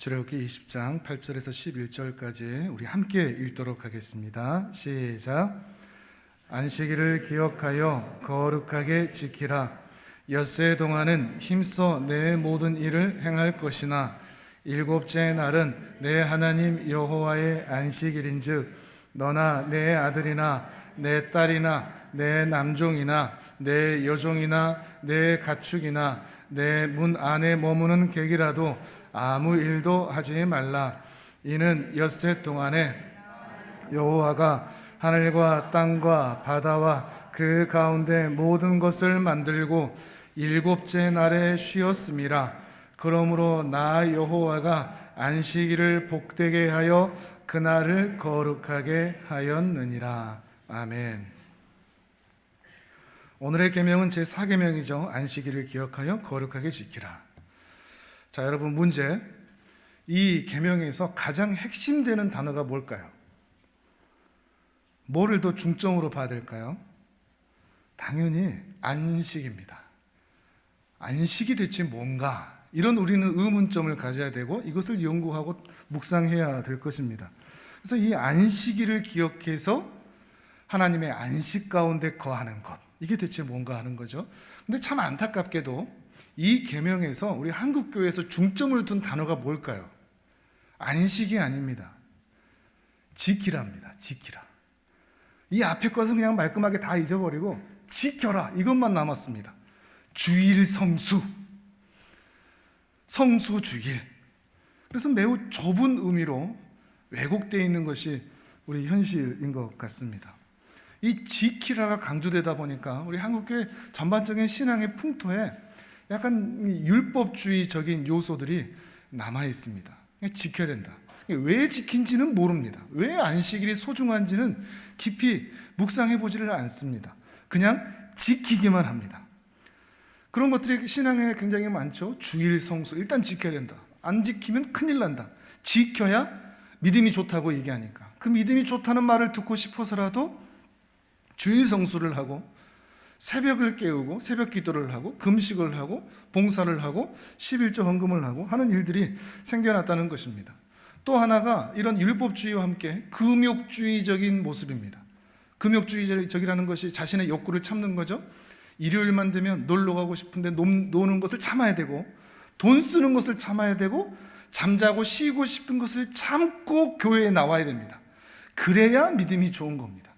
출애굽기 20장 8절에서 11절까지 우리 함께 읽도록 하겠습니다. 시작. 안식일을 기억하여 거룩하게 지키라. 엿새 동안은 힘써 내 모든 일을 행할 것이나 일곱째 날은 내 하나님 여호와의 안식일인즉 너나 내 아들이나 내 딸이나 내 남종이나 내 여종이나 내 가축이나 내 문 안에 머무는 객이라도 아무 일도 하지 말라. 이는 엿새 동안에 여호와가 하늘과 땅과 바다와 그 가운데 모든 것을 만들고 일곱째 날에 쉬었음이라. 그러므로 나 여호와가 안식일을 복되게 하여 그날을 거룩하게 하였느니라. 아멘. 오늘의 계명은 제4계명이죠. 안식일을 기억하여 거룩하게 지키라. 자, 여러분, 문제. 이 계명에서 가장 핵심되는 단어가 뭘까요? 뭐를 더 중점으로 봐야 될까요? 당연히 안식입니다. 안식이 대체 뭔가? 이런 우리는 의문점을 가져야 되고 이것을 연구하고 묵상해야 될 것입니다. 그래서 이 안식일을 기억해서 하나님의 안식 가운데 거하는 것, 이게 대체 뭔가 하는 거죠. 근데 참 안타깝게도 이 계명에서 우리 한국교회에서 중점을 둔 단어가 뭘까요? 안식이 아닙니다. 지키라입니다. 지키라. 이 앞에 것은 그냥 말끔하게 다 잊어버리고 지켜라, 이것만 남았습니다. 주일 성수, 성수주일. 그래서 매우 좁은 의미로 왜곡되어 있는 것이 우리 현실인 것 같습니다. 이 지키라가 강조되다 보니까 우리 한국교회 전반적인 신앙의 풍토에 약간 율법주의적인 요소들이 남아 있습니다. 지켜야 된다. 왜 지킨지는 모릅니다. 왜 안식일이 소중한지는 깊이 묵상해 보지를 않습니다. 그냥 지키기만 합니다. 그런 것들이 신앙에 굉장히 많죠. 주일 성수, 일단 지켜야 된다. 안 지키면 큰일 난다. 지켜야 믿음이 좋다고 얘기하니까 그 믿음이 좋다는 말을 듣고 싶어서라도 주일 성수를 하고 새벽을 깨우고 새벽 기도를 하고 금식을 하고 봉사를 하고 11조 헌금을 하고 하는 일들이 생겨났다는 것입니다. 또 하나가 이런 율법주의와 함께 금욕주의적인 모습입니다. 금욕주의적이라는 것이 자신의 욕구를 참는 거죠. 일요일만 되면 놀러 가고 싶은데 노는 것을 참아야 되고, 돈 쓰는 것을 참아야 되고, 잠자고 쉬고 싶은 것을 참고 교회에 나와야 됩니다. 그래야 믿음이 좋은 겁니다.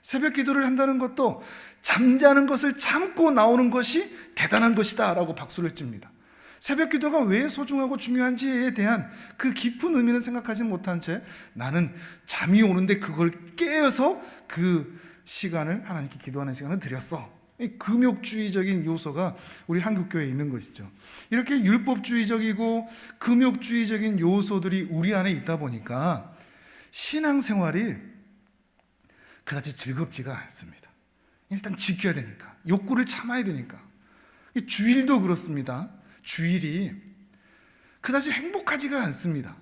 새벽 기도를 한다는 것도 잠자는 것을 참고 나오는 것이 대단한 것이다 라고 박수를 칩니다. 새벽 기도가 왜 소중하고 중요한지에 대한 그 깊은 의미는 생각하지 못한 채 나는 잠이 오는데 그걸 깨어서 그 시간을 하나님께 기도하는 시간을 드렸어. 이 금욕주의적인 요소가 우리 한국교회에 있는 것이죠. 이렇게 율법주의적이고 금욕주의적인 요소들이 우리 안에 있다 보니까 신앙생활이 그다지 즐겁지가 않습니다. 일단 지켜야 되니까, 욕구를 참아야 되니까. 주일도 그렇습니다. 주일이 그다지 행복하지가 않습니다.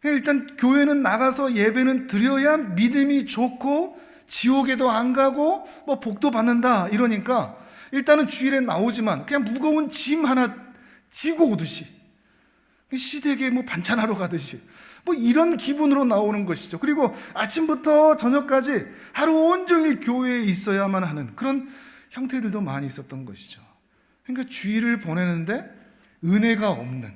일단 교회는 나가서 예배는 드려야 믿음이 좋고 지옥에도 안 가고 뭐 복도 받는다 이러니까 일단은 주일에 나오지만 그냥 무거운 짐 하나 지고 오듯이, 시댁에 뭐 반찬하러 가듯이 뭐 이런 기분으로 나오는 것이죠. 그리고 아침부터 저녁까지 하루 온종일 교회에 있어야만 하는 그런 형태들도 많이 있었던 것이죠. 그러니까 주일을 보내는데 은혜가 없는,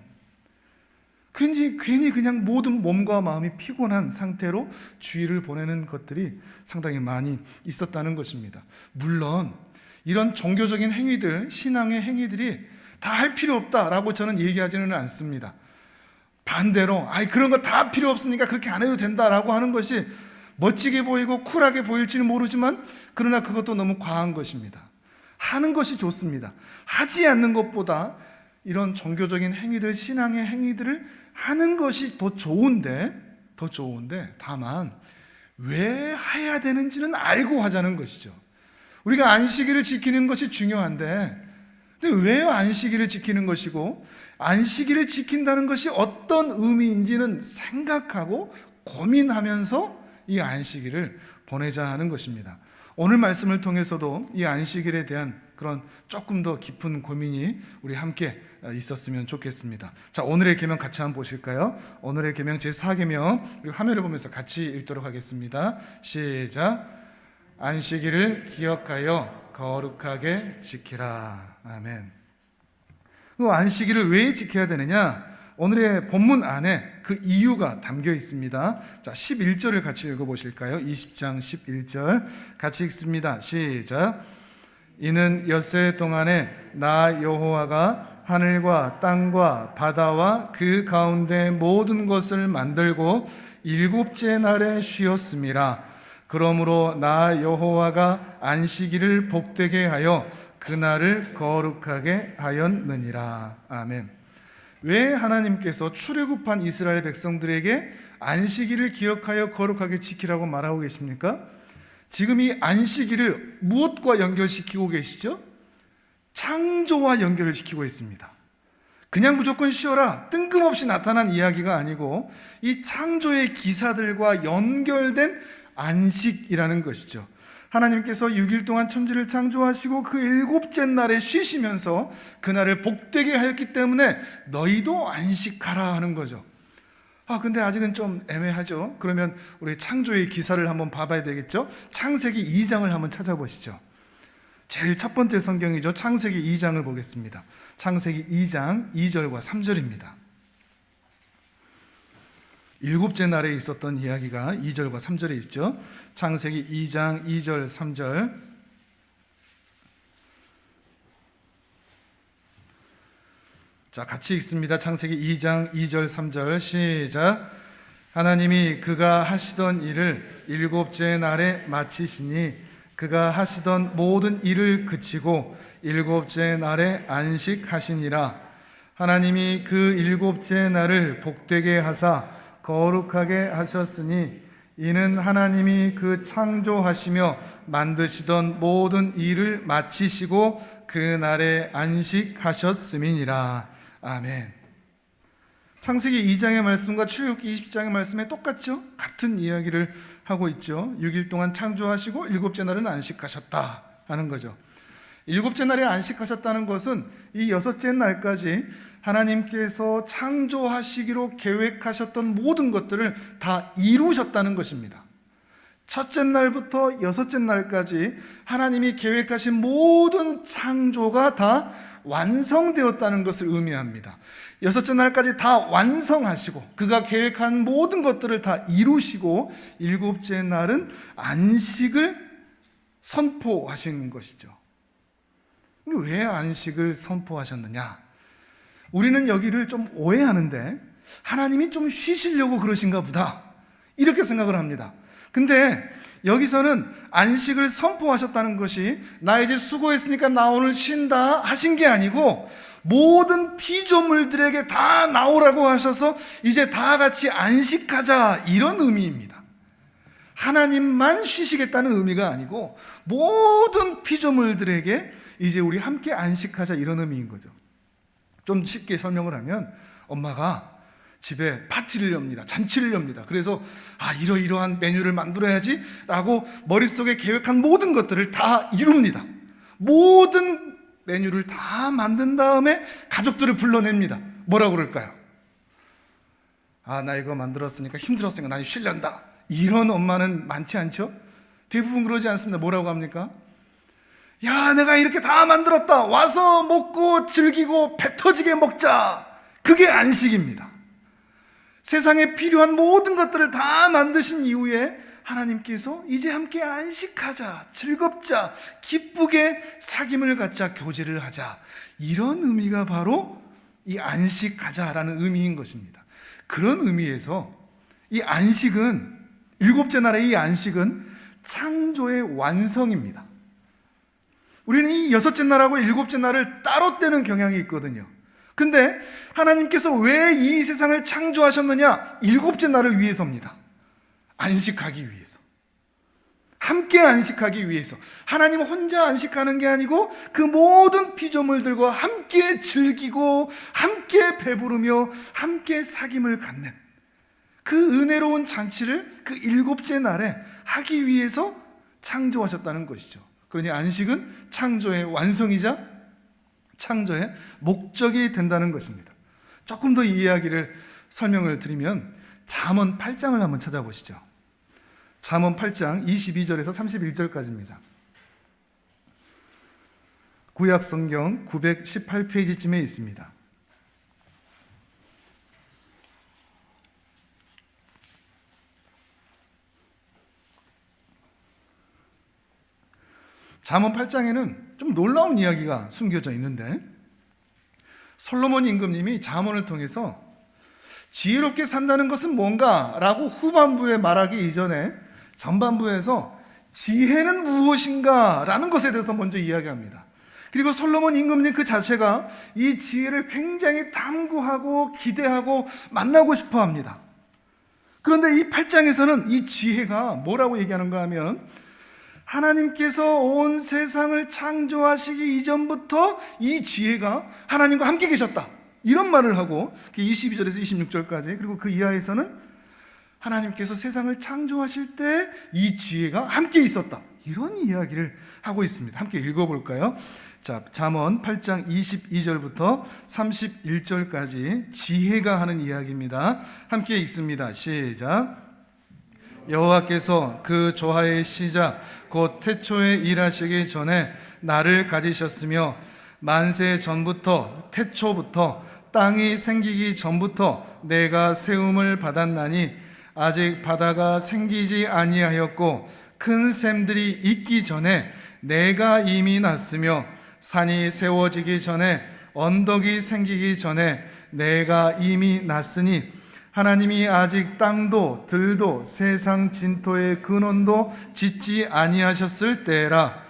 괜히 그냥 모든 몸과 마음이 피곤한 상태로 주일을 보내는 것들이 상당히 많이 있었다는 것입니다. 물론 이런 종교적인 행위들, 신앙의 행위들이 다 할 필요 없다라고 저는 얘기하지는 않습니다. 반대로 그런 거 다 필요 없으니까 그렇게 안 해도 된다라고 하는 것이 멋지게 보이고 쿨하게 보일지는 모르지만 그러나 그것도 너무 과한 것입니다. 하는 것이 좋습니다. 하지 않는 것보다 이런 종교적인 행위들, 신앙의 행위들을 하는 것이 더 좋은데 다만 왜 해야 되는지는 알고 하자는 것이죠. 우리가 안식일을 지키는 것이 중요한데 근데 왜 안식일을 지키는 것이고 안식일을 지킨다는 것이 어떤 의미인지는 생각하고 고민하면서 이 안식일을 보내자 하는 것입니다. 오늘 말씀을 통해서도 이 안식일에 대한 그런 조금 더 깊은 고민이 우리 함께 있었으면 좋겠습니다. 자, 오늘의 계명 같이 한번 보실까요? 오늘의 계명 제4계명 우리 화면을 보면서 같이 읽도록 하겠습니다. 시작. 안식일을 기억하여 거룩하게 지키라. 아멘. 그 안식일을 왜 지켜야 되느냐? 오늘의 본문 안에 그 이유가 담겨 있습니다. 자, 11절을 같이 읽어보실까요? 20장 11절 같이 읽습니다. 시작. 이는 엿새 동안에 나 여호와가 하늘과 땅과 바다와 그 가운데 모든 것을 만들고 일곱째 날에 쉬었음이라. 그러므로 나 여호와가 안식일을 복되게 하여 그날을 거룩하게 하였느니라. 아멘. 왜 하나님께서 출애굽한 이스라엘 백성들에게 안식일을 기억하여 거룩하게 지키라고 말하고 계십니까? 지금 이 안식일을 무엇과 연결시키고 계시죠? 창조와 연결을 시키고 있습니다. 그냥 무조건 쉬어라, 뜬금없이 나타난 이야기가 아니고 이 창조의 기사들과 연결된 안식이라는 것이죠. 하나님께서 6일 동안 천지를 창조하시고 그 일곱째 날에 쉬시면서 그날을 복되게 하였기 때문에 너희도 안식하라 하는 거죠. 근데 아직은 좀 애매하죠. 그러면 우리 창조의 기사를 한번 봐봐야 되겠죠. 창세기 2장을 한번 찾아보시죠. 제일 첫 번째 성경이죠. 창세기 2장을 보겠습니다. 창세기 2장 2절과 3절입니다. 일곱째 날에 있었던 이야기가 2절과 3절에 있죠. 창세기 2장 2절 3절. 자, 같이 읽습니다. 창세기 2장 2절 3절 시작. 하나님이 그가 하시던 일을 일곱째 날에 마치시니 그가 하시던 모든 일을 그치고 일곱째 날에 안식하시니라. 하나님이 그 일곱째 날을 복되게 하사 거룩하게 하셨으니 이는 하나님이 그 창조하시며 만드시던 모든 일을 마치시고 그 날에 안식하셨음이니라. 아멘. 창세기 2장의 말씀과 출애굽기 20장의 말씀에 똑같죠? 같은 이야기를 하고 있죠. 6일 동안 창조하시고 일곱째 날은 안식하셨다 하는 거죠. 일곱째 날에 안식하셨다는 것은 이 여섯째 날까지 하나님께서 창조하시기로 계획하셨던 모든 것들을 다 이루셨다는 것입니다. 첫째 날부터 여섯째 날까지 하나님이 계획하신 모든 창조가 다 완성되었다는 것을 의미합니다. 여섯째 날까지 다 완성하시고 그가 계획한 모든 것들을 다 이루시고 일곱째 날은 안식을 선포하시는 것이죠. 왜 안식을 선포하셨느냐? 우리는 여기를 좀 오해하는데 하나님이 좀 쉬시려고 그러신가 보다 이렇게 생각을 합니다. 근데 여기서는 안식을 선포하셨다는 것이 나 이제 수고했으니까 나 오늘 쉰다 하신 게 아니고 모든 피조물들에게 다 나오라고 하셔서 이제 다 같이 안식하자 이런 의미입니다. 하나님만 쉬시겠다는 의미가 아니고 모든 피조물들에게 이제 우리 함께 안식하자 이런 의미인 거죠. 좀 쉽게 설명을 하면 엄마가 집에 파티를 엽니다. 잔치를 엽니다. 그래서 이러이러한 메뉴를 만들어야지 라고 머릿속에 계획한 모든 것들을 다 이룹니다. 모든 메뉴를 다 만든 다음에 가족들을 불러냅니다. 뭐라고 그럴까요? 나 이거 만들었으니까 힘들었으니까 난 쉴련다. 이런 엄마는 많지 않죠? 대부분 그러지 않습니다. 뭐라고 합니까? 야, 내가 이렇게 다 만들었다. 와서 먹고 즐기고 배 터지게 먹자. 그게 안식입니다. 세상에 필요한 모든 것들을 다 만드신 이후에 하나님께서 이제 함께 안식하자, 즐겁자, 기쁘게 사귐을 갖자, 교제를 하자. 이런 의미가 바로 이 안식하자라는 의미인 것입니다. 그런 의미에서 이 안식은, 일곱째 날의 이 안식은 창조의 완성입니다. 우리는 이 여섯째 날하고 일곱째 날을 따로 떼는 경향이 있거든요. 근데 하나님께서 왜 이 세상을 창조하셨느냐? 일곱째 날을 위해서입니다. 안식하기 위해서. 함께 안식하기 위해서. 하나님 혼자 안식하는 게 아니고 그 모든 피조물들과 함께 즐기고 함께 배부르며 함께 사귐을 갖는 그 은혜로운 잔치를 그 일곱째 날에 하기 위해서 창조하셨다는 것이죠. 그러니 안식은 창조의 완성이자 창조의 목적이 된다는 것입니다. 조금 더 이 이야기를 설명을 드리면 잠언 8장을 한번 찾아보시죠. 잠언 8장 22절에서 31절까지입니다. 구약 성경 918페이지쯤에 있습니다. 잠언 8장에는 좀 놀라운 이야기가 숨겨져 있는데, 솔로몬 임금님이 잠언을 통해서 지혜롭게 산다는 것은 뭔가? 라고 후반부에 말하기 이전에 전반부에서 지혜는 무엇인가? 라는 것에 대해서 먼저 이야기합니다. 그리고 솔로몬 임금님 그 자체가 이 지혜를 굉장히 탐구하고 기대하고 만나고 싶어 합니다. 그런데 이 8장에서는 이 지혜가 뭐라고 얘기하는가 하면, 하나님께서 온 세상을 창조하시기 이전부터 이 지혜가 하나님과 함께 계셨다, 이런 말을 하고 22절에서 26절까지, 그리고 그 이하에서는 하나님께서 세상을 창조하실 때 이 지혜가 함께 있었다, 이런 이야기를 하고 있습니다. 함께 읽어볼까요? 자, 잠언 8장 22절부터 31절까지 지혜가 하는 이야기입니다. 함께 읽습니다. 시작. 여호와께서 그 조화의 시작 곧 태초에 일하시기 전에 나를 가지셨으며, 만세 전부터 태초부터 땅이 생기기 전부터 내가 세움을 받았나니, 아직 바다가 생기지 아니하였고 큰 샘들이 있기 전에 내가 이미 났으며, 산이 세워지기 전에 언덕이 생기기 전에 내가 이미 났으니, 하나님이 아직 땅도 들도 세상 진토의 근원도 짓지 아니하셨을 때라.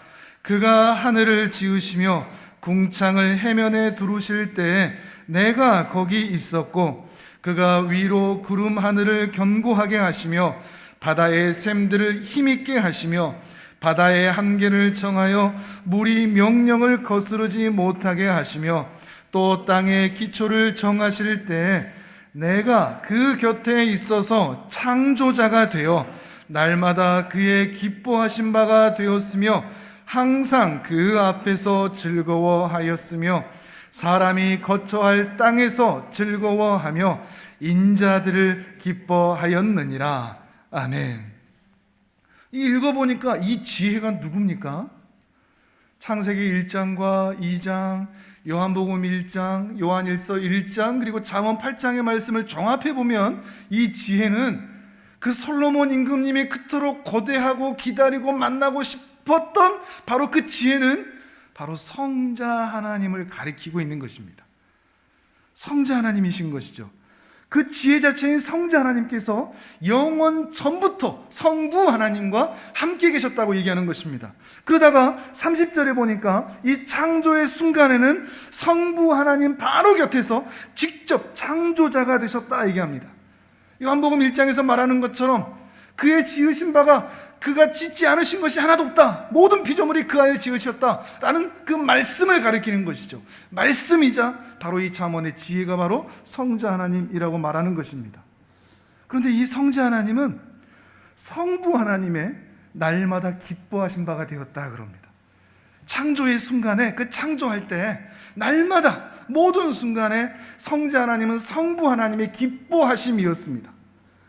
그가 하늘을 지으시며 궁창을 해면에 두르실 때에 내가 거기 있었고, 그가 위로 구름 하늘을 견고하게 하시며 바다의 샘들을 힘있게 하시며 바다의 한계를 정하여 물이 명령을 거스르지 못하게 하시며, 또 땅의 기초를 정하실 때에 내가 그 곁에 있어서 창조자가 되어 날마다 그의 기뻐하신 바가 되었으며, 항상 그 앞에서 즐거워하였으며, 사람이 거처할 땅에서 즐거워하며 인자들을 기뻐하였느니라. 아멘. 읽어보니까 이 지혜가 누굽니까? 창세기 1장과 2장, 요한복음 1장, 요한일서 1장, 그리고 잠언 8장의 말씀을 종합해보면 이 지혜는 그 솔로몬 임금님이 그토록 고대하고 기다리고 만나고 싶었던 바로 그 지혜는 바로 성자 하나님을 가리키고 있는 것입니다. 성자 하나님이신 것이죠. 그 지혜 자체인 성자 하나님께서 영원 전부터 성부 하나님과 함께 계셨다고 얘기하는 것입니다. 그러다가 30절에 보니까 이 창조의 순간에는 성부 하나님 바로 곁에서 직접 창조자가 되셨다 얘기합니다. 요한복음 1장에서 말하는 것처럼 그의 지으신 바가 그가 짓지 않으신 것이 하나도 없다, 모든 피조물이 그 아에 지으셨다라는 그 말씀을 가리키는 것이죠. 말씀이자 바로 이 잠언의 지혜가 바로 성자 하나님이라고 말하는 것입니다. 그런데 이 성자 하나님은 성부 하나님의 날마다 기뻐하신 바가 되었다 그럽니다. 창조의 순간에, 그 창조할 때 날마다 모든 순간에 성자 하나님은 성부 하나님의 기뻐하심이었습니다.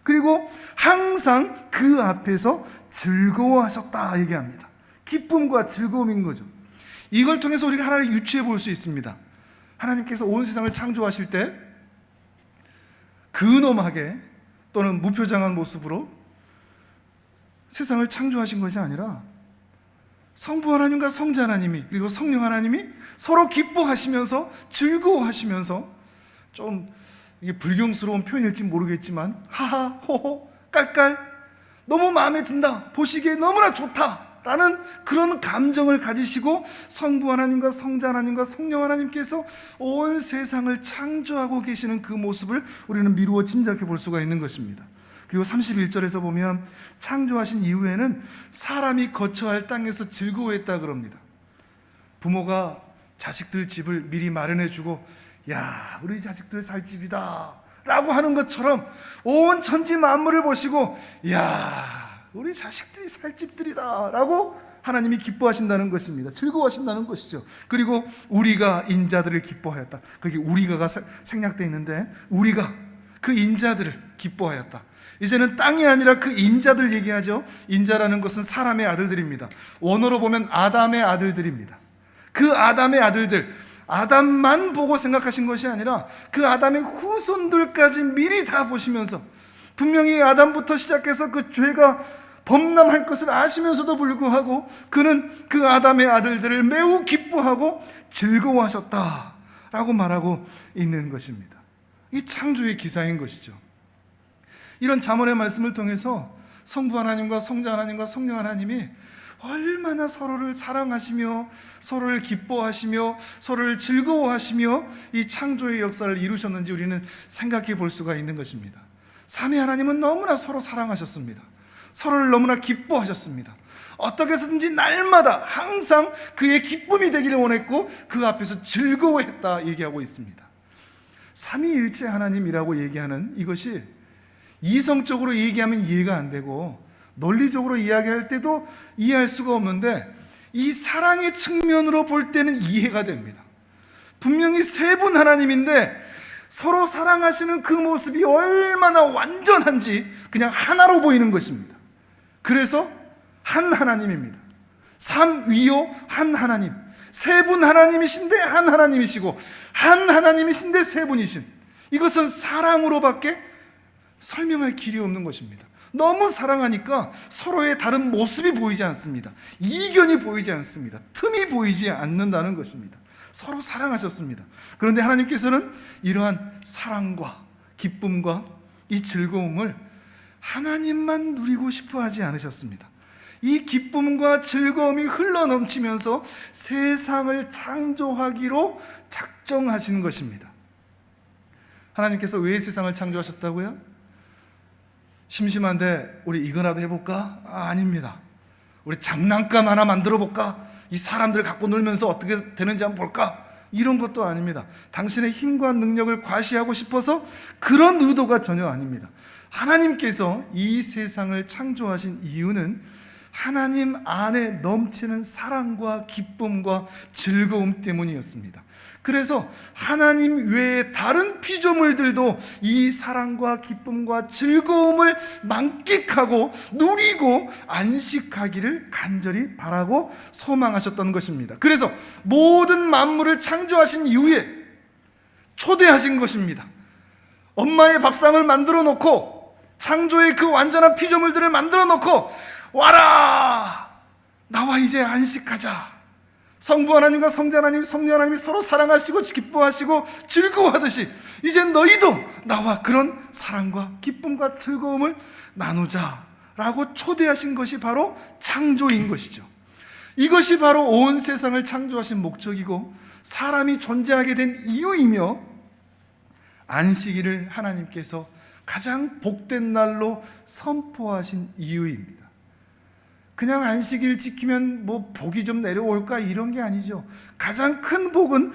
그리고 항상 그 앞에서 즐거워하셨다 얘기합니다. 기쁨과 즐거움인 거죠. 이걸 통해서 우리가 하나를 유추해 볼 수 있습니다. 하나님께서 온 세상을 창조하실 때 근엄하게 또는 무표정한 모습으로 세상을 창조하신 것이 아니라 성부 하나님과 성자 하나님이, 그리고 성령 하나님이 서로 기뻐하시면서 즐거워하시면서, 좀 이게 불경스러운 표현일지 모르겠지만 하하 호호 깔깔 너무 마음에 든다, 보시기에 너무나 좋다라는 그런 감정을 가지시고 성부 하나님과 성자 하나님과 성령 하나님께서 온 세상을 창조하고 계시는 그 모습을 우리는 미루어 짐작해 볼 수가 있는 것입니다. 그리고 31절에서 보면 창조하신 이후에는 사람이 거처할 땅에서 즐거워했다 그럽니다. 부모가 자식들 집을 미리 마련해 주고, 야, 우리 자식들 살 집이다 라고 하는 것처럼 온 천지 만물을 보시고, 야, 우리 자식들이 살 집들이다 라고 하나님이 기뻐하신다는 것입니다. 즐거워하신다는 것이죠. 그리고 우리가 인자들을 기뻐하였다. 거기 우리가가 생략되어 있는데, 우리가 그 인자들을 기뻐하였다. 이제는 땅이 아니라 그 인자들 얘기하죠. 인자라는 것은 사람의 아들들입니다. 원어로 보면 아담의 아들들입니다. 그 아담의 아들들, 아담만 보고 생각하신 것이 아니라 그 아담의 후손들까지 미리 다 보시면서, 분명히 아담부터 시작해서 그 죄가 범람할 것을 아시면서도 불구하고 그는 그 아담의 아들들을 매우 기뻐하고 즐거워하셨다라고 말하고 있는 것입니다. 이 창조의 기사인 것이죠. 이런 잠언의 말씀을 통해서 성부 하나님과 성자 하나님과 성령 하나님이 얼마나 서로를 사랑하시며 서로를 기뻐하시며 서로를 즐거워하시며 이 창조의 역사를 이루셨는지 우리는 생각해 볼 수가 있는 것입니다. 삼위 하나님은 너무나 서로 사랑하셨습니다. 서로를 너무나 기뻐하셨습니다. 어떻게 해서든지 날마다 항상 그의 기쁨이 되기를 원했고 그 앞에서 즐거워했다 얘기하고 있습니다. 삼위일체 하나님이라고 얘기하는 이것이 이성적으로 얘기하면 이해가 안 되고 논리적으로 이야기할 때도 이해할 수가 없는데, 이 사랑의 측면으로 볼 때는 이해가 됩니다. 분명히 세 분 하나님인데 서로 사랑하시는 그 모습이 얼마나 완전한지 그냥 하나로 보이는 것입니다. 그래서 한 하나님입니다. 삼위요 한 하나님, 세 분 하나님이신데 한 하나님이시고 한 하나님이신데 세 분이신, 이것은 사랑으로밖에 설명할 길이 없는 것입니다. 너무 사랑하니까 서로의 다른 모습이 보이지 않습니다. 이견이 보이지 않습니다. 틈이 보이지 않는다는 것입니다. 서로 사랑하셨습니다. 그런데 하나님께서는 이러한 사랑과 기쁨과 이 즐거움을 하나님만 누리고 싶어 하지 않으셨습니다. 이 기쁨과 즐거움이 흘러넘치면서 세상을 창조하기로 작정하신 것입니다. 하나님께서 왜 세상을 창조하셨다고요? 심심한데 우리 이거라도 해볼까? 아닙니다. 우리 장난감 하나 만들어 볼까? 이 사람들 갖고 놀면서 어떻게 되는지 한번 볼까? 이런 것도 아닙니다. 당신의 힘과 능력을 과시하고 싶어서 그런 의도가 전혀 아닙니다. 하나님께서 이 세상을 창조하신 이유는 하나님 안에 넘치는 사랑과 기쁨과 즐거움 때문이었습니다. 그래서 하나님 외에 다른 피조물들도 이 사랑과 기쁨과 즐거움을 만끽하고 누리고 안식하기를 간절히 바라고 소망하셨던 것입니다. 그래서 모든 만물을 창조하신 이후에 초대하신 것입니다. 엄마의 밥상을 만들어 놓고 창조의 그 완전한 피조물들을 만들어 놓고, 와라! 나와 이제 안식하자. 성부 하나님과 성자 하나님, 성령 하나님이 서로 사랑하시고 기뻐하시고 즐거워하듯이 이제 너희도 나와 그런 사랑과 기쁨과 즐거움을 나누자라고 초대하신 것이 바로 창조인 것이죠. 이것이 바로 온 세상을 창조하신 목적이고 사람이 존재하게 된 이유이며, 안식일을 하나님께서 가장 복된 날로 선포하신 이유입니다. 그냥 안식일 지키면 뭐 복이 좀 내려올까 이런 게 아니죠. 가장 큰 복은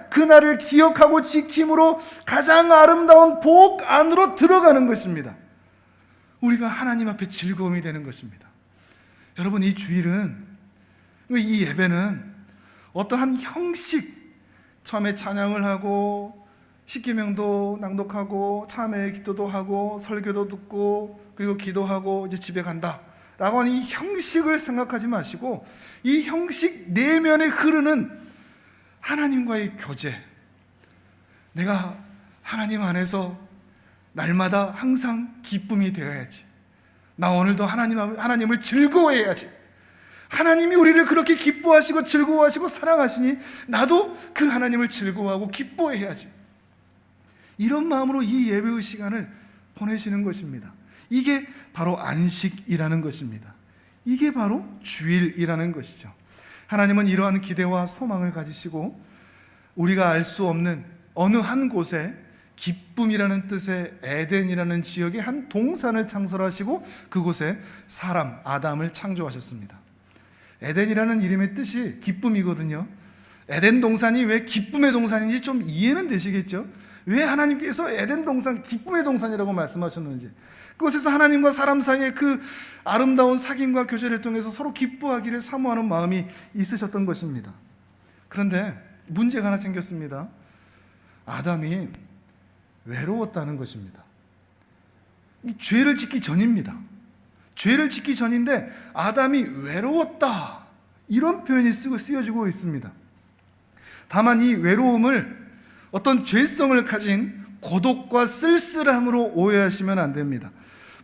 그날을 기억하고 지킴으로 가장 아름다운 복 안으로 들어가는 것입니다. 우리가 하나님 앞에 즐거움이 되는 것입니다. 여러분, 이 주일은, 이 예배는 어떠한 형식, 처음에 찬양을 하고 십계명도 낭독하고 참회 기도도 하고 설교도 듣고 그리고 기도하고 이제 집에 간다 라고 하는 이 형식을 생각하지 마시고, 이 형식 내면에 흐르는 하나님과의 교제, 내가 하나님 안에서 날마다 항상 기쁨이 되어야지, 나 오늘도 하나님을 즐거워해야지, 하나님이 우리를 그렇게 기뻐하시고 즐거워하시고 사랑하시니 나도 그 하나님을 즐거워하고 기뻐해야지, 이런 마음으로 이 예배의 시간을 보내시는 것입니다. 이게 바로 안식이라는 것입니다. 이게 바로 주일이라는 것이죠. 하나님은 이러한 기대와 소망을 가지시고 우리가 알 수 없는 어느 한 곳에 기쁨이라는 뜻의 에덴이라는 지역에 한 동산을 창설하시고 그곳에 사람 아담을 창조하셨습니다. 에덴이라는 이름의 뜻이 기쁨이거든요. 에덴 동산이 왜 기쁨의 동산인지 좀 이해는 되시겠죠? 왜 하나님께서 에덴 동산, 기쁨의 동산이라고 말씀하셨는지, 그곳에서 하나님과 사람 사이의 그 아름다운 사귐과 교제를 통해서 서로 기뻐하기를 사모하는 마음이 있으셨던 것입니다. 그런데 문제가 하나 생겼습니다. 아담이 외로웠다는 것입니다. 죄를 짓기 전입니다. 죄를 짓기 전인데 아담이 외로웠다, 이런 표현이 쓰여지고 있습니다. 다만 이 외로움을 어떤 죄성을 가진 고독과 쓸쓸함으로 오해하시면 안 됩니다.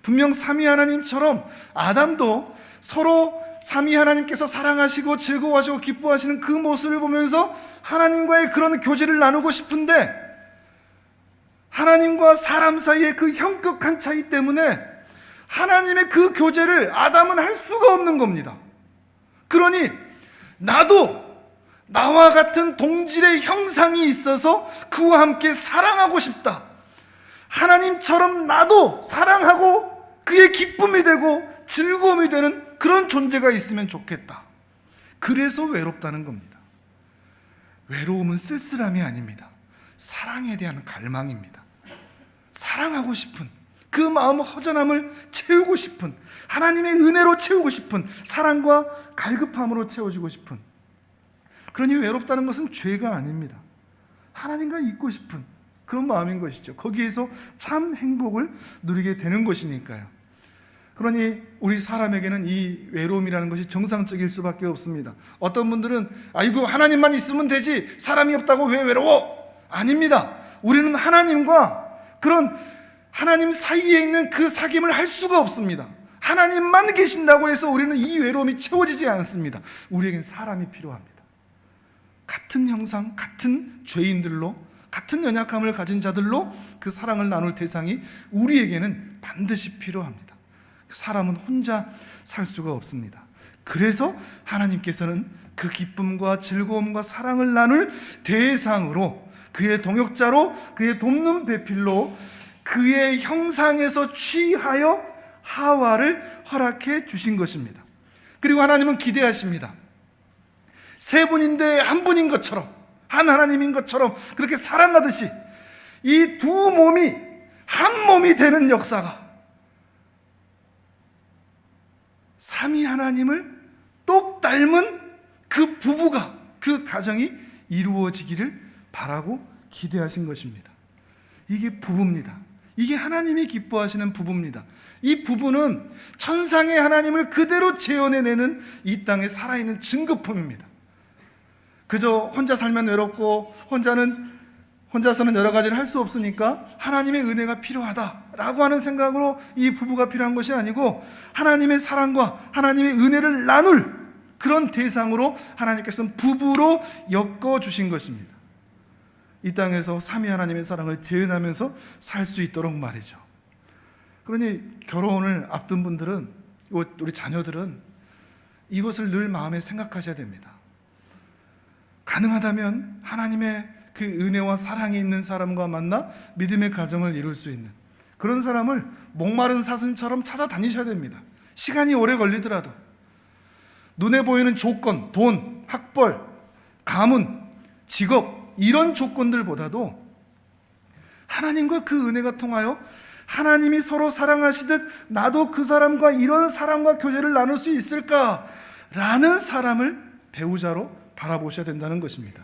분명 삼위 하나님처럼 아담도 서로 삼위 하나님께서 사랑하시고 즐거워하시고 기뻐하시는 그 모습을 보면서 하나님과의 그런 교제를 나누고 싶은데, 하나님과 사람 사이의 그 현격한 차이 때문에 하나님의 그 교제를 아담은 할 수가 없는 겁니다. 그러니 나도 나와 같은 동질의 형상이 있어서 그와 함께 사랑하고 싶다, 하나님처럼 나도 사랑하고 그의 기쁨이 되고 즐거움이 되는 그런 존재가 있으면 좋겠다. 그래서 외롭다는 겁니다. 외로움은 쓸쓸함이 아닙니다. 사랑에 대한 갈망입니다. 사랑하고 싶은 그 마음 허전함을 채우고 싶은, 하나님의 은혜로 채우고 싶은, 사랑과 갈급함으로 채워주고 싶은, 그러니 외롭다는 것은 죄가 아닙니다. 하나님과 있고 싶은 그런 마음인 것이죠. 거기에서 참 행복을 누리게 되는 것이니까요. 그러니 우리 사람에게는 이 외로움이라는 것이 정상적일 수밖에 없습니다. 어떤 분들은 아이고 하나님만 있으면 되지, 사람이 없다고 왜 외로워? 아닙니다. 우리는 하나님과 그런 하나님 사이에 있는 그 사귐을 할 수가 없습니다. 하나님만 계신다고 해서 우리는 이 외로움이 채워지지 않습니다. 우리에겐 사람이 필요합니다. 같은 형상, 같은 죄인들로, 같은 연약함을 가진 자들로 그 사랑을 나눌 대상이 우리에게는 반드시 필요합니다. 사람은 혼자 살 수가 없습니다. 그래서 하나님께서는 그 기쁨과 즐거움과 사랑을 나눌 대상으로, 그의 동역자로, 그의 돕는 배필로 그의 형상에서 취하여 하와를 허락해 주신 것입니다. 그리고 하나님은 기대하십니다. 세 분인데 한 분인 것처럼, 한 하나님인 것처럼 그렇게 사랑하듯이 이 두 몸이 한 몸이 되는 역사가, 삼위 하나님을 똑 닮은 그 부부가, 그 가정이 이루어지기를 바라고 기대하신 것입니다. 이게 부부입니다. 이게 하나님이 기뻐하시는 부부입니다. 이 부부는 천상의 하나님을 그대로 재현해내는 이 땅에 살아있는 증거품입니다. 그저 혼자 살면 외롭고 혼자서는 여러 가지를 할 수 없으니까 하나님의 은혜가 필요하다라고 하는 생각으로 이 부부가 필요한 것이 아니고, 하나님의 사랑과 하나님의 은혜를 나눌 그런 대상으로 하나님께서는 부부로 엮어주신 것입니다. 이 땅에서 삼위 하나님의 사랑을 재현하면서 살 수 있도록 말이죠. 그러니 결혼을 앞둔 분들은, 우리 자녀들은 이것을 늘 마음에 생각하셔야 됩니다. 가능하다면 하나님의 그 은혜와 사랑이 있는 사람과 만나 믿음의 가정을 이룰 수 있는 그런 사람을 목마른 사슴처럼 찾아다니셔야 됩니다. 시간이 오래 걸리더라도. 눈에 보이는 조건, 돈, 학벌, 가문, 직업, 이런 조건들보다도 하나님과 그 은혜가 통하여 하나님이 서로 사랑하시듯 나도 그 사람과 이런 사랑과 교제를 나눌 수 있을까라는 사람을 배우자로 바라보셔야 된다는 것입니다.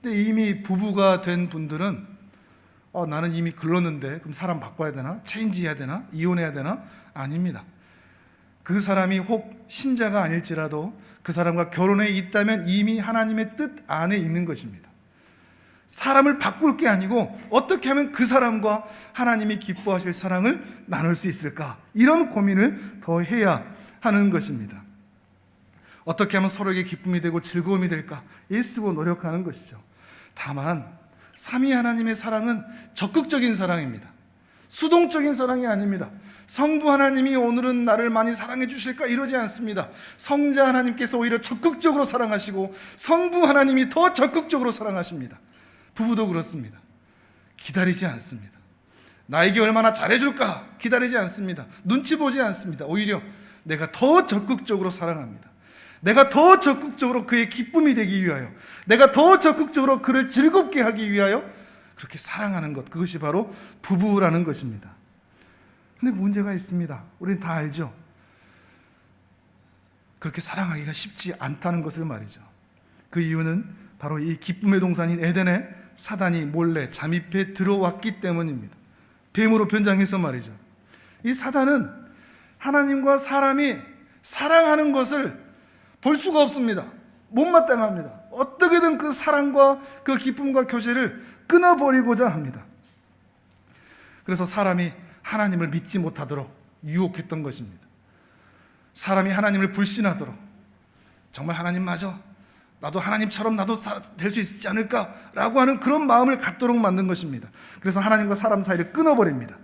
근데 이미 부부가 된 분들은 나는 이미 글렀는데 그럼 사람 바꿔야 되나? 체인지해야 되나? 이혼해야 되나? 아닙니다. 그 사람이 혹 신자가 아닐지라도 그 사람과 결혼해 있다면 이미 하나님의 뜻 안에 있는 것입니다. 사람을 바꿀 게 아니고 어떻게 하면 그 사람과 하나님이 기뻐하실 사랑을 나눌 수 있을까? 이런 고민을 더 해야 하는 것입니다. 어떻게 하면 서로에게 기쁨이 되고 즐거움이 될까? 애쓰고 노력하는 것이죠. 다만 삼위 하나님의 사랑은 적극적인 사랑입니다. 수동적인 사랑이 아닙니다. 성부 하나님이 오늘은 나를 많이 사랑해 주실까? 이러지 않습니다. 성자 하나님께서 오히려 적극적으로 사랑하시고 성부 하나님이 더 적극적으로 사랑하십니다. 부부도 그렇습니다. 기다리지 않습니다. 나에게 얼마나 잘해줄까? 기다리지 않습니다. 눈치 보지 않습니다. 오히려 내가 더 적극적으로 사랑합니다. 내가 더 적극적으로 그의 기쁨이 되기 위하여, 내가 더 적극적으로 그를 즐겁게 하기 위하여 그렇게 사랑하는 것, 그것이 바로 부부라는 것입니다. 근데 문제가 있습니다. 우리는 다 알죠. 그렇게 사랑하기가 쉽지 않다는 것을 말이죠. 그 이유는 바로 이 기쁨의 동산인 에덴에 사단이 몰래 잠입해 들어왔기 때문입니다. 뱀으로 변장해서 말이죠. 이 사단은 하나님과 사람이 사랑하는 것을 볼 수가 없습니다. 못마땅합니다. 어떻게든 그 사랑과 그 기쁨과 교제를 끊어버리고자 합니다. 그래서 사람이 하나님을 믿지 못하도록 유혹했던 것입니다. 사람이 하나님을 불신하도록, 정말 하나님 맞아, 나도 하나님처럼 나도 될 수 있지 않을까라고 하는 그런 마음을 갖도록 만든 것입니다. 그래서 하나님과 사람 사이를 끊어버립니다.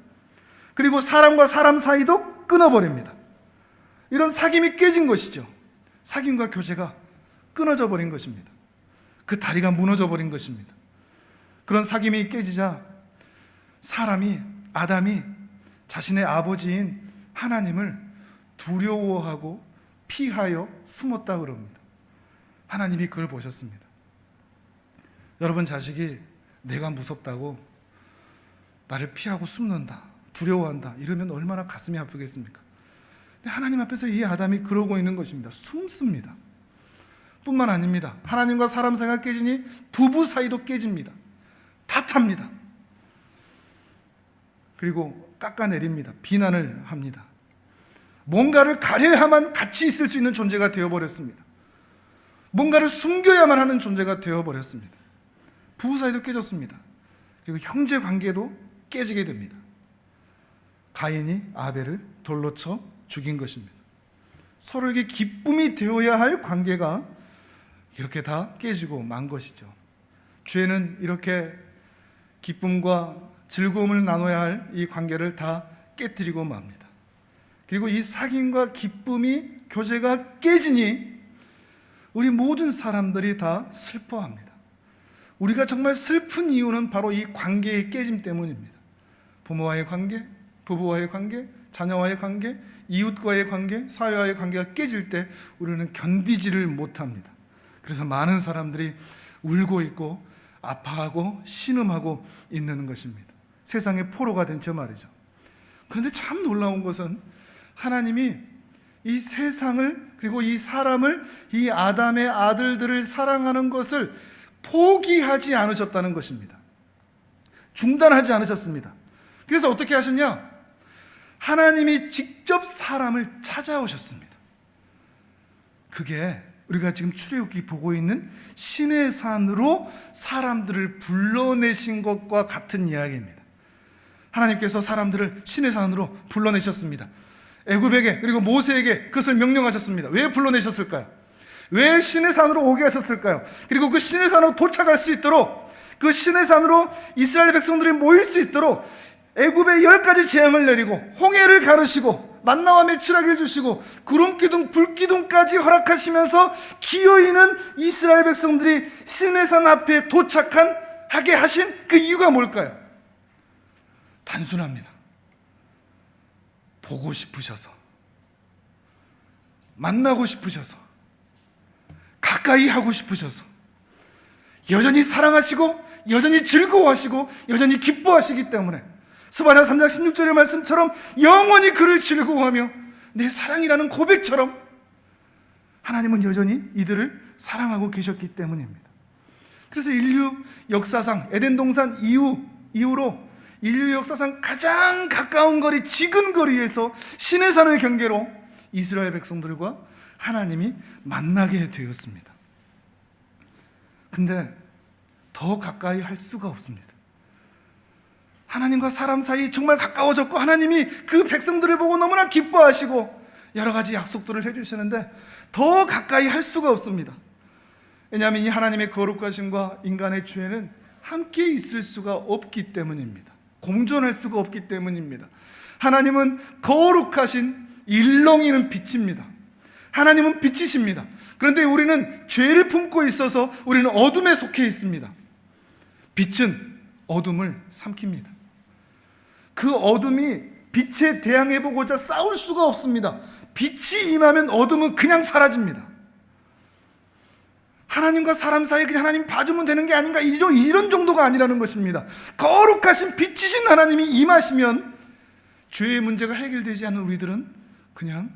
그리고 사람과 사람 사이도 끊어버립니다. 이런 사귐이 깨진 것이죠. 사귐과 교제가 끊어져 버린 것입니다. 그 다리가 무너져 버린 것입니다. 그런 사귐이 깨지자 아담이 자신의 아버지인 하나님을 두려워하고 피하여 숨었다 그럽니다. 하나님이 그걸 보셨습니다. 여러분, 자식이 내가 무섭다고 나를 피하고 숨는다, 두려워한다, 이러면 얼마나 가슴이 아프겠습니까? 근데 하나님 앞에서 이 아담이 그러고 있는 것입니다. 숨습니다. 뿐만 아닙니다. 하나님과 사람 사이가 깨지니 부부 사이도 깨집니다. 탓합니다. 그리고 깎아내립니다. 비난을 합니다. 뭔가를 가려야만 같이 있을 수 있는 존재가 되어버렸습니다. 뭔가를 숨겨야만 하는 존재가 되어버렸습니다. 부부 사이도 깨졌습니다. 그리고 형제 관계도 깨지게 됩니다. 가인이 아벨을 돌로 쳐 죽인 것입니다. 서로에게 기쁨이 되어야 할 관계가 이렇게 다 깨지고 만 것이죠. 죄는 이렇게 기쁨과 즐거움을 나눠야 할 이 관계를 다 깨뜨리고 맙니다. 그리고 이 사귐과 기쁨이, 교제가 깨지니 우리 모든 사람들이 다 슬퍼합니다. 우리가 정말 슬픈 이유는 바로 이 관계의 깨짐 때문입니다. 부모와의 관계, 부부와의 관계, 자녀와의 관계, 이웃과의 관계, 사회와의 관계가 깨질 때 우리는 견디지를 못합니다. 그래서 많은 사람들이 울고 있고 아파하고 신음하고 있는 것입니다. 세상의 포로가 된 저 말이죠. 그런데 참 놀라운 것은 하나님이 이 세상을, 그리고 이 사람을, 이 아담의 아들들을 사랑하는 것을 포기하지 않으셨다는 것입니다. 중단하지 않으셨습니다. 그래서 어떻게 하셨냐? 하나님이 직접 사람을 찾아오셨습니다. 그게 우리가 지금 출애굽기 보고 있는 신의 산으로 사람들을 불러내신 것과 같은 이야기입니다. 하나님께서 사람들을 신의 산으로 불러내셨습니다. 애굽에게, 그리고 모세에게 그것을 명령하셨습니다. 왜 불러내셨을까요? 왜 신의 산으로 오게 하셨을까요? 그리고 그 신의 산으로 도착할 수 있도록, 그 신의 산으로 이스라엘 백성들이 모일 수 있도록 애굽에 10가지 재앙을 내리고 홍해를 가르시고 만나와 메추라기를 주시고 구름기둥 불기둥까지 허락하시면서 기어있는 이스라엘 백성들이 신의 산 앞에 도착하게 하신 그 이유가 뭘까요? 단순합니다. 보고 싶으셔서, 만나고 싶으셔서, 가까이 하고 싶으셔서, 여전히 사랑하시고 여전히 즐거워하시고 여전히 기뻐하시기 때문에 스바냐 3장 16절의 말씀처럼 영원히 그를 즐거워하며 내 사랑이라는 고백처럼 하나님은 여전히 이들을 사랑하고 계셨기 때문입니다. 그래서 인류 역사상 에덴 동산 이후로 인류 역사상 가장 가까운 거리, 지근 거리에서 신의 산을 경계로 이스라엘 백성들과 하나님이 만나게 되었습니다. 근데 더 가까이 할 수가 없습니다. 하나님과 사람 사이 정말 가까워졌고 하나님이 그 백성들을 보고 너무나 기뻐하시고 여러 가지 약속들을 해주시는데 더 가까이 할 수가 없습니다. 왜냐하면 이 하나님의 거룩하심과 인간의 죄는 함께 있을 수가 없기 때문입니다. 공존할 수가 없기 때문입니다. 하나님은 거룩하신 일렁이는 빛입니다. 하나님은 빛이십니다. 그런데 우리는 죄를 품고 있어서 우리는 어둠에 속해 있습니다. 빛은 어둠을 삼킵니다. 그 어둠이 빛에 대항해보고자 싸울 수가 없습니다. 빛이 임하면 어둠은 그냥 사라집니다. 하나님과 사람 사이에 그냥 하나님 봐주면 되는 게 아닌가, 이런 정도가 아니라는 것입니다. 거룩하신 빛이신 하나님이 임하시면 죄의 문제가 해결되지 않는 우리들은 그냥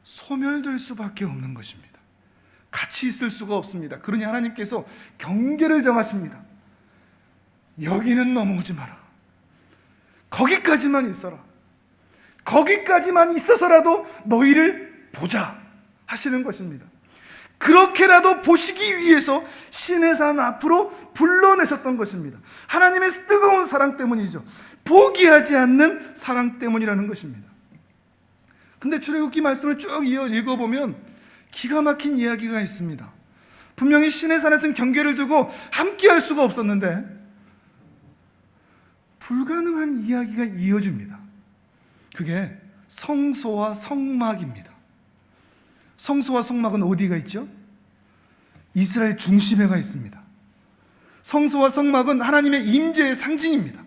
소멸될 수밖에 없는 것입니다. 같이 있을 수가 없습니다. 그러니 하나님께서 경계를 정하십니다. 여기는 넘어오지 마라. 거기까지만 있어라. 거기까지만 있어서라도 너희를 보자 하시는 것입니다. 그렇게라도 보시기 위해서 시내산 앞으로 불러내셨던 것입니다. 하나님의 뜨거운 사랑 때문이죠. 포기하지 않는 사랑 때문이라는 것입니다. 근데 출애굽기 말씀을 쭉 읽어보면 기가 막힌 이야기가 있습니다. 분명히 시내산에서는 경계를 두고 함께 할 수가 없었는데 불가능한 이야기가 이어집니다. 그게 성소와 성막입니다. 성소와 성막은 어디가 있죠? 이스라엘 중심에가 있습니다. 성소와 성막은 하나님의 임재의 상징입니다.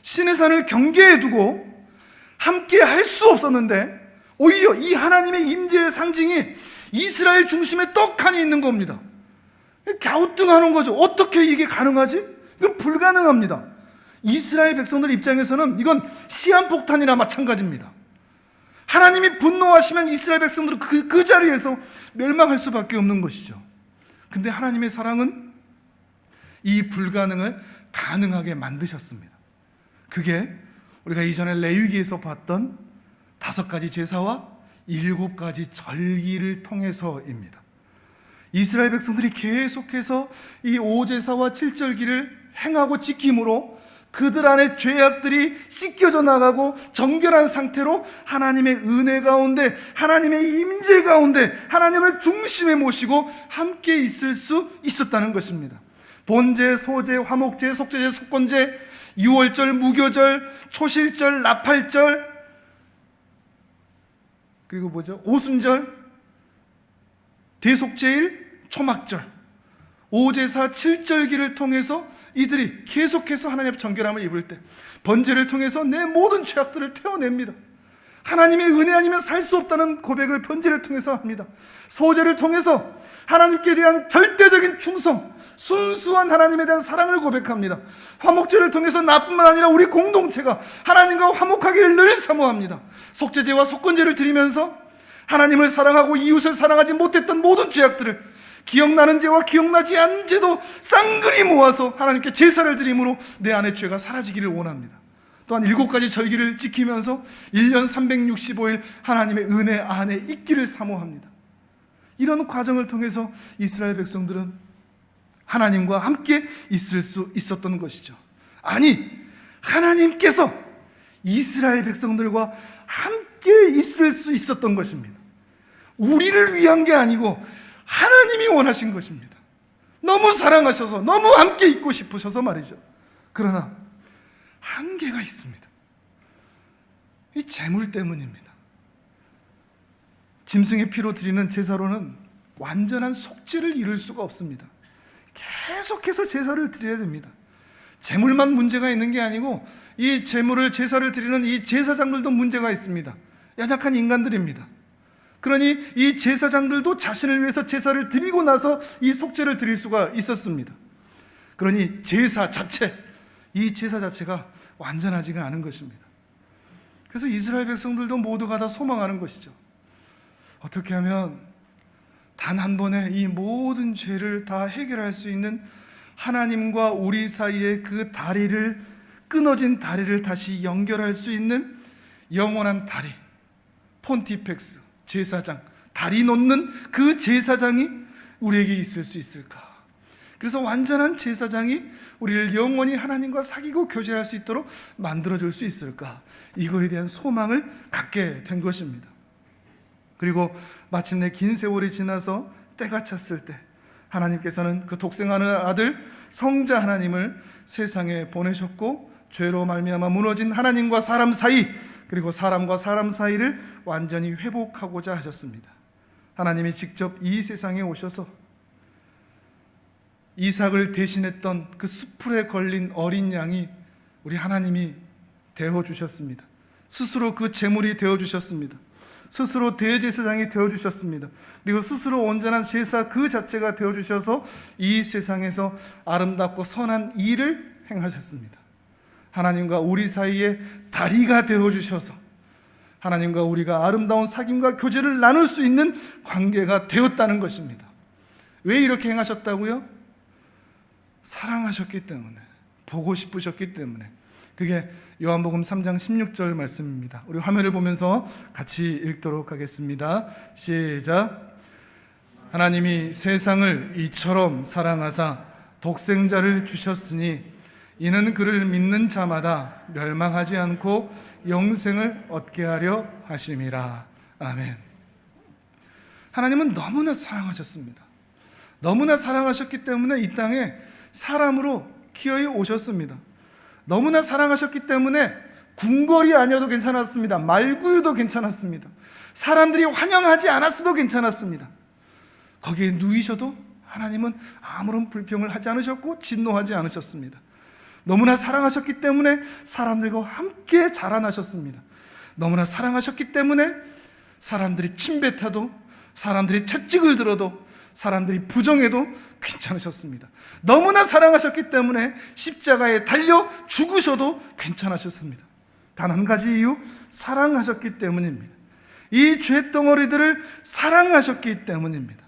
시내산을 경계에 두고 함께 할 수 없었는데 오히려 이 하나님의 임재의 상징이 이스라엘 중심에 떡하니 있는 겁니다. 갸우뚱하는 거죠. 어떻게 이게 가능하지? 이건 불가능합니다. 이스라엘 백성들 입장에서는 이건 시한폭탄이나 마찬가지입니다. 하나님이 분노하시면 이스라엘 백성들은 그 자리에서 멸망할 수밖에 없는 것이죠. 근데 하나님의 사랑은 이 불가능을 가능하게 만드셨습니다. 그게 우리가 이전에 레위기에서 봤던 5가지 제사와 7가지 절기를 통해서입니다. 이스라엘 백성들이 계속해서 이 5제사와 7절기를 행하고 지킴으로 그들 안에 죄악들이 씻겨져 나가고 정결한 상태로 하나님의 은혜 가운데, 하나님의 임재 가운데 하나님을 중심에 모시고 함께 있을 수 있었다는 것입니다. 본제, 소제, 화목제, 속죄제, 속건제, 유월절, 무교절, 초실절, 나팔절, 그리고 오순절, 대속제일, 초막절, 5제사 7절기를 통해서 이들이 계속해서 하나님의 정결함을 입을 때 번제를 통해서 내 모든 죄악들을 태워냅니다. 하나님의 은혜 아니면 살 수 없다는 고백을 번제를 통해서 합니다. 소제를 통해서 하나님께 대한 절대적인 충성, 순수한 하나님에 대한 사랑을 고백합니다. 화목제를 통해서 나뿐만 아니라 우리 공동체가 하나님과 화목하기를 늘 사모합니다. 속죄제와 속건제를 드리면서 하나님을 사랑하고 이웃을 사랑하지 못했던 모든 죄악들을 기억나는 죄와 기억나지 않는 죄도 쌍그리 모아서 하나님께 제사를 드림으로 내 안의 죄가 사라지기를 원합니다. 또한 7가지 절기를 지키면서 1년 365일 하나님의 은혜 안에 있기를 사모합니다. 이런 과정을 통해서 이스라엘 백성들은 하나님과 함께 있을 수 있었던 것이죠. 아니, 하나님께서 이스라엘 백성들과 함께 있을 수 있었던 것입니다. 우리를 위한 게 아니고 하나님이 원하신 것입니다. 너무 사랑하셔서, 너무 함께 있고 싶으셔서 말이죠. 그러나 한계가 있습니다. 이 재물 때문입니다. 짐승의 피로 드리는 제사로는 완전한 속죄를 이룰 수가 없습니다. 계속해서 제사를 드려야 됩니다. 재물만 문제가 있는 게 아니고 이 제물을, 제사를 드리는 이 제사장들도 문제가 있습니다. 연약한 인간들입니다. 그러니 이 제사장들도 자신을 위해서 제사를 드리고 나서 이 속죄를 드릴 수가 있었습니다. 그러니 제사 자체, 이 제사 자체가 완전하지가 않은 것입니다. 그래서 이스라엘 백성들도 모두가 다 소망하는 것이죠. 어떻게 하면 단 한 번에 이 모든 죄를 다 해결할 수 있는 하나님과 우리 사이의 그 다리를, 끊어진 다리를 다시 연결할 수 있는 영원한 다리, 폰티펙스, 제사장, 다리 놓는 그 제사장이 우리에게 있을 수 있을까? 그래서 완전한 제사장이 우리를 영원히 하나님과 사귀고 교제할 수 있도록 만들어줄 수 있을까? 이거에 대한 소망을 갖게 된 것입니다. 그리고 마침내 긴 세월이 지나서 때가 찼을 때 하나님께서는 그 독생하는 아들 성자 하나님을 세상에 보내셨고, 죄로 말미암아 무너진 하나님과 사람 사이, 그리고 사람과 사람 사이를 완전히 회복하고자 하셨습니다. 하나님이 직접 이 세상에 오셔서 이삭을 대신했던 그 수풀에 걸린 어린 양이 우리 하나님이 되어주셨습니다. 스스로 그 제물이 되어주셨습니다. 스스로 대제사장이 되어주셨습니다. 그리고 스스로 온전한 제사 그 자체가 되어주셔서 이 세상에서 아름답고 선한 일을 행하셨습니다. 하나님과 우리 사이에 다리가 되어주셔서 하나님과 우리가 아름다운 사귐과 교제를 나눌 수 있는 관계가 되었다는 것입니다. 왜 이렇게 행하셨다고요? 사랑하셨기 때문에, 보고 싶으셨기 때문에. 그게 요한복음 3장 16절 말씀입니다. 우리 화면을 보면서 같이 읽도록 하겠습니다. 시작. 하나님이 세상을 이처럼 사랑하사 독생자를 주셨으니 이는 그를 믿는 자마다 멸망하지 않고 영생을 얻게 하려 하심이라. 아멘. 하나님은 너무나 사랑하셨습니다. 너무나 사랑하셨기 때문에 이 땅에 사람으로 기어이 오셨습니다. 너무나 사랑하셨기 때문에 궁궐이 아니어도 괜찮았습니다. 말구유도 괜찮았습니다. 사람들이 환영하지 않았어도 괜찮았습니다. 거기에 누이셔도 하나님은 아무런 불평을 하지 않으셨고 진노하지 않으셨습니다. 너무나 사랑하셨기 때문에 사람들과 함께 자라나셨습니다. 너무나 사랑하셨기 때문에 사람들이 침뱉어도, 사람들이 채찍을 들어도, 사람들이 부정해도 괜찮으셨습니다. 너무나 사랑하셨기 때문에 십자가에 달려 죽으셔도 괜찮으셨습니다. 단 한 가지 이유, 사랑하셨기 때문입니다. 이 죄덩어리들을 사랑하셨기 때문입니다.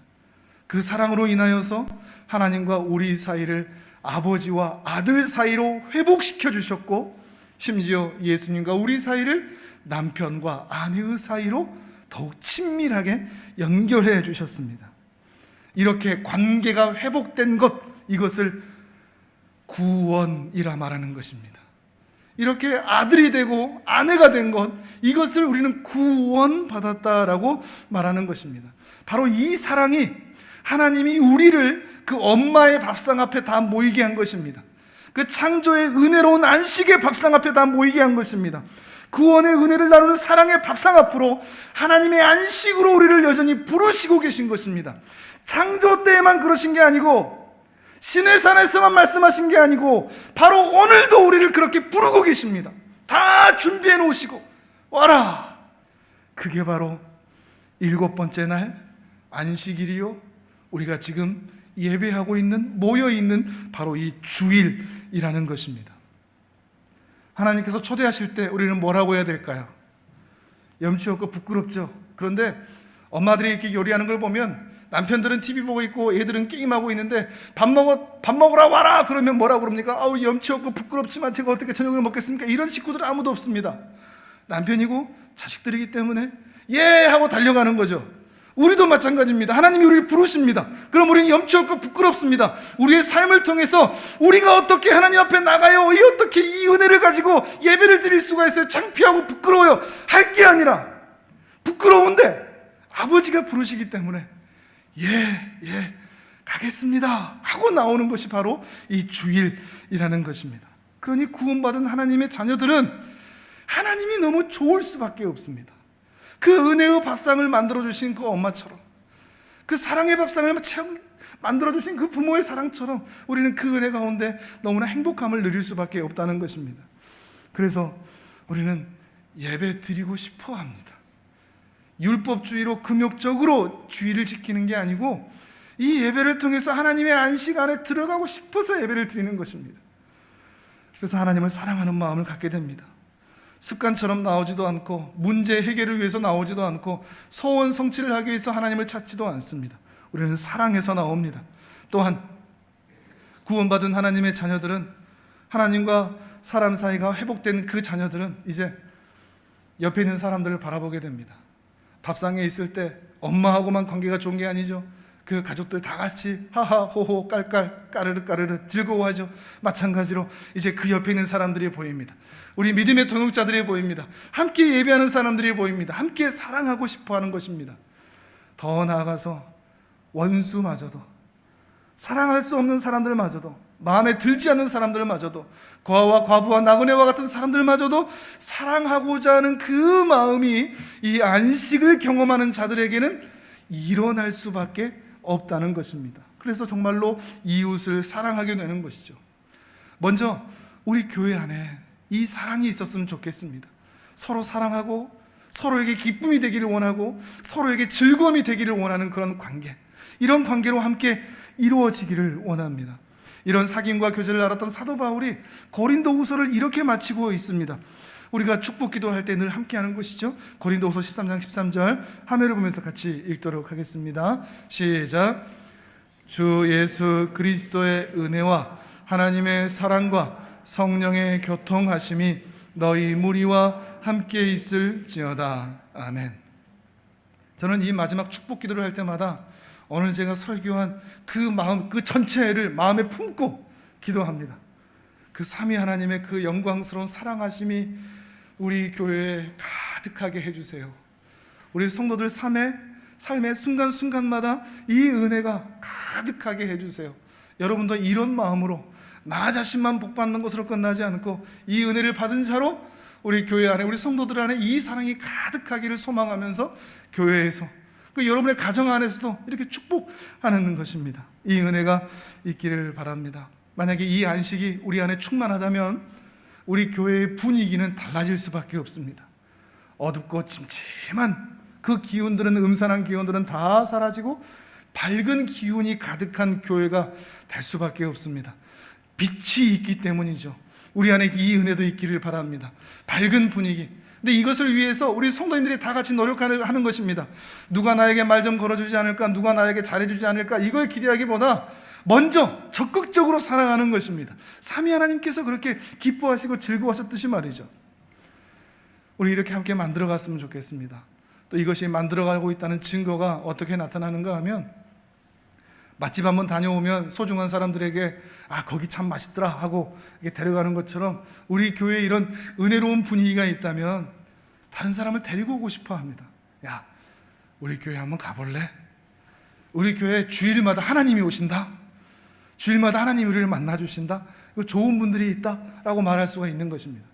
그 사랑으로 인하여서 하나님과 우리 사이를 아버지와 아들 사이로 회복시켜 주셨고, 심지어 예수님과 우리 사이를 남편과 아내의 사이로 더욱 친밀하게 연결해 주셨습니다. 이렇게 관계가 회복된 것, 이것을 구원이라 말하는 것입니다. 이렇게 아들이 되고 아내가 된 것, 이것을 우리는 구원받았다라고 말하는 것입니다. 바로 이 사랑이 하나님이 우리를 그 엄마의 밥상 앞에 다 모이게 한 것입니다. 그 창조의 은혜로운 안식의 밥상 앞에 다 모이게 한 것입니다. 구원의 은혜를 나누는 사랑의 밥상 앞으로 하나님의 안식으로 우리를 여전히 부르시고 계신 것입니다. 창조 때에만 그러신 게 아니고, 시내산에서만 말씀하신 게 아니고, 바로 오늘도 우리를 그렇게 부르고 계십니다. 다 준비해 놓으시고 와라. 그게 바로 7번째 날 안식일이요, 우리가 지금 예배하고 있는, 모여 있는 바로 이 주일이라는 것입니다. 하나님께서 초대하실 때 우리는 뭐라고 해야 될까요? 염치 없고 부끄럽죠. 그런데 엄마들이 이렇게 요리하는 걸 보면 남편들은 TV 보고 있고 애들은 게임하고 있는데 밥 먹으라 와라 그러면 뭐라고 그럽니까? 아우, 염치 없고 부끄럽지만 제가 어떻게 저녁을 먹겠습니까? 이런 식구들은 아무도 없습니다. 남편이고 자식들이기 때문에 예 하고 달려가는 거죠. 우리도 마찬가지입니다. 하나님이 우리를 부르십니다. 그럼 우리는 염치 없고 부끄럽습니다. 우리의 삶을 통해서 우리가 어떻게 하나님 앞에 나가요? 어떻게 이 은혜를 가지고 예배를 드릴 수가 있어요? 창피하고 부끄러워요. 할 게 아니라 부끄러운데 아버지가 부르시기 때문에 예 가겠습니다 하고 나오는 것이 바로 이 주일이라는 것입니다. 그러니 구원받은 하나님의 자녀들은 하나님이 너무 좋을 수밖에 없습니다. 그 은혜의 밥상을 만들어주신 그 엄마처럼, 그 사랑의 밥상을 만들어주신 그 부모의 사랑처럼 우리는 그 은혜 가운데 너무나 행복함을 누릴 수밖에 없다는 것입니다. 그래서 우리는 예배 드리고 싶어 합니다. 율법주의로 금욕적으로 주의를 지키는 게 아니고 이 예배를 통해서 하나님의 안식 안에 들어가고 싶어서 예배를 드리는 것입니다. 그래서 하나님을 사랑하는 마음을 갖게 됩니다. 습관처럼 나오지도 않고, 문제 해결을 위해서 나오지도 않고, 소원 성취를 하기 위해서 하나님을 찾지도 않습니다. 우리는 사랑해서 나옵니다. 또한 구원받은 하나님의 자녀들은, 하나님과 사람 사이가 회복된 그 자녀들은 이제 옆에 있는 사람들을 바라보게 됩니다. 밥상에 있을 때 엄마하고만 관계가 좋은 게 아니죠. 그 가족들 다 같이 하하 호호 깔깔 까르르 까르르 즐거워하죠. 마찬가지로 이제 그 옆에 있는 사람들이 보입니다. 우리 믿음의 동역자들이 보입니다. 함께 예배하는 사람들이 보입니다. 함께 사랑하고 싶어하는 것입니다. 더 나아가서 원수마저도, 사랑할 수 없는 사람들마저도, 마음에 들지 않는 사람들마저도, 고아와 과부와 나그네와 같은 사람들마저도 사랑하고자 하는 그 마음이 이 안식을 경험하는 자들에게는 일어날 수밖에 없다는 것입니다. 그래서 정말로 이웃을 사랑하게 되는 것이죠. 먼저 우리 교회 안에 이 사랑이 있었으면 좋겠습니다. 서로 사랑하고 서로에게 기쁨이 되기를 원하고 서로에게 즐거움이 되기를 원하는 그런 관계, 이런 관계로 함께 이루어지기를 원합니다. 이런 사귐과 교제를 알았던 사도 바울이 고린도후서를 이렇게 마치고 있습니다. 우리가 축복 기도할 때 늘 함께하는 것이죠. 고린도후서 13장 13절 화면을 보면서 같이 읽도록 하겠습니다. 시작. 주 예수 그리스도의 은혜와 하나님의 사랑과 성령의 교통하심이 너희 무리와 함께 있을지어다. 아멘. 저는 이 마지막 축복 기도를 할 때마다 오늘 제가 설교한 그 마음, 그 전체를 마음에 품고 기도합니다. 그 삼위 하나님의 그 영광스러운 사랑하심이 우리 교회에 가득하게 해주세요. 우리 성도들 삶의 순간순간마다 이 은혜가 가득하게 해주세요. 여러분도 이런 마음으로 나 자신만 복받는 것으로 끝나지 않고 이 은혜를 받은 자로 우리 교회 안에, 우리 성도들 안에 이 사랑이 가득하기를 소망하면서 교회에서, 그 여러분의 가정 안에서도 이렇게 축복하는 것입니다. 이 은혜가 있기를 바랍니다. 만약에 이 안식이 우리 안에 충만하다면 우리 교회의 분위기는 달라질 수밖에 없습니다. 어둡고 침침한 그 기운들은, 음산한 기운들은 다 사라지고 밝은 기운이 가득한 교회가 될 수밖에 없습니다. 빛이 있기 때문이죠. 우리 안에 이 은혜도 있기를 바랍니다. 밝은 분위기. 근데 이것을 위해서 우리 성도님들이 다 같이 노력하는 것입니다. 누가 나에게 말 좀 걸어주지 않을까, 누가 나에게 잘해주지 않을까, 이걸 기대하기보다 먼저 적극적으로 사랑하는 것입니다. 삼위 하나님께서 그렇게 기뻐하시고 즐거워하셨듯이 말이죠. 우리 이렇게 함께 만들어갔으면 좋겠습니다. 또 이것이 만들어가고 있다는 증거가 어떻게 나타나는가 하면, 맛집 한번 다녀오면 소중한 사람들에게 거기 참 맛있더라 하고 이렇게 데려가는 것처럼 우리 교회에 이런 은혜로운 분위기가 있다면 다른 사람을 데리고 오고 싶어 합니다. 야, 우리 교회 한번 가볼래? 우리 교회 주일마다 하나님이 오신다. 주일마다 하나님이 우리를 만나주신다. 좋은 분들이 있다라고 말할 수가 있는 것입니다.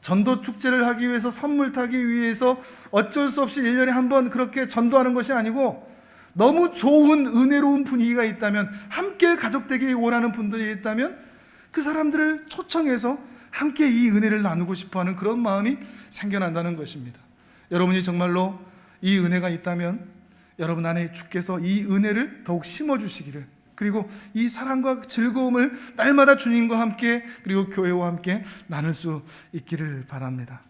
전도 축제를 하기 위해서, 선물 타기 위해서 어쩔 수 없이 1년에 한 번 그렇게 전도하는 것이 아니고, 너무 좋은 은혜로운 분위기가 있다면, 함께 가족되기 원하는 분들이 있다면 그 사람들을 초청해서 함께 이 은혜를 나누고 싶어하는 그런 마음이 생겨난다는 것입니다. 여러분이 정말로 이 은혜가 있다면 여러분 안에 주께서 이 은혜를 더욱 심어주시기를, 그리고 이 사랑과 즐거움을 날마다 주님과 함께, 그리고 교회와 함께 나눌 수 있기를 바랍니다.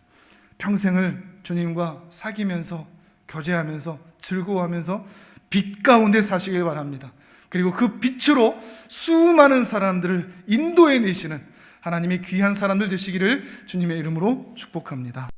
평생을 주님과 사귀면서, 교제하면서, 즐거워하면서 빛 가운데 사시길 바랍니다. 그리고 그 빛으로 수많은 사람들을 인도해 내시는 하나님의 귀한 사람들 되시기를 주님의 이름으로 축복합니다.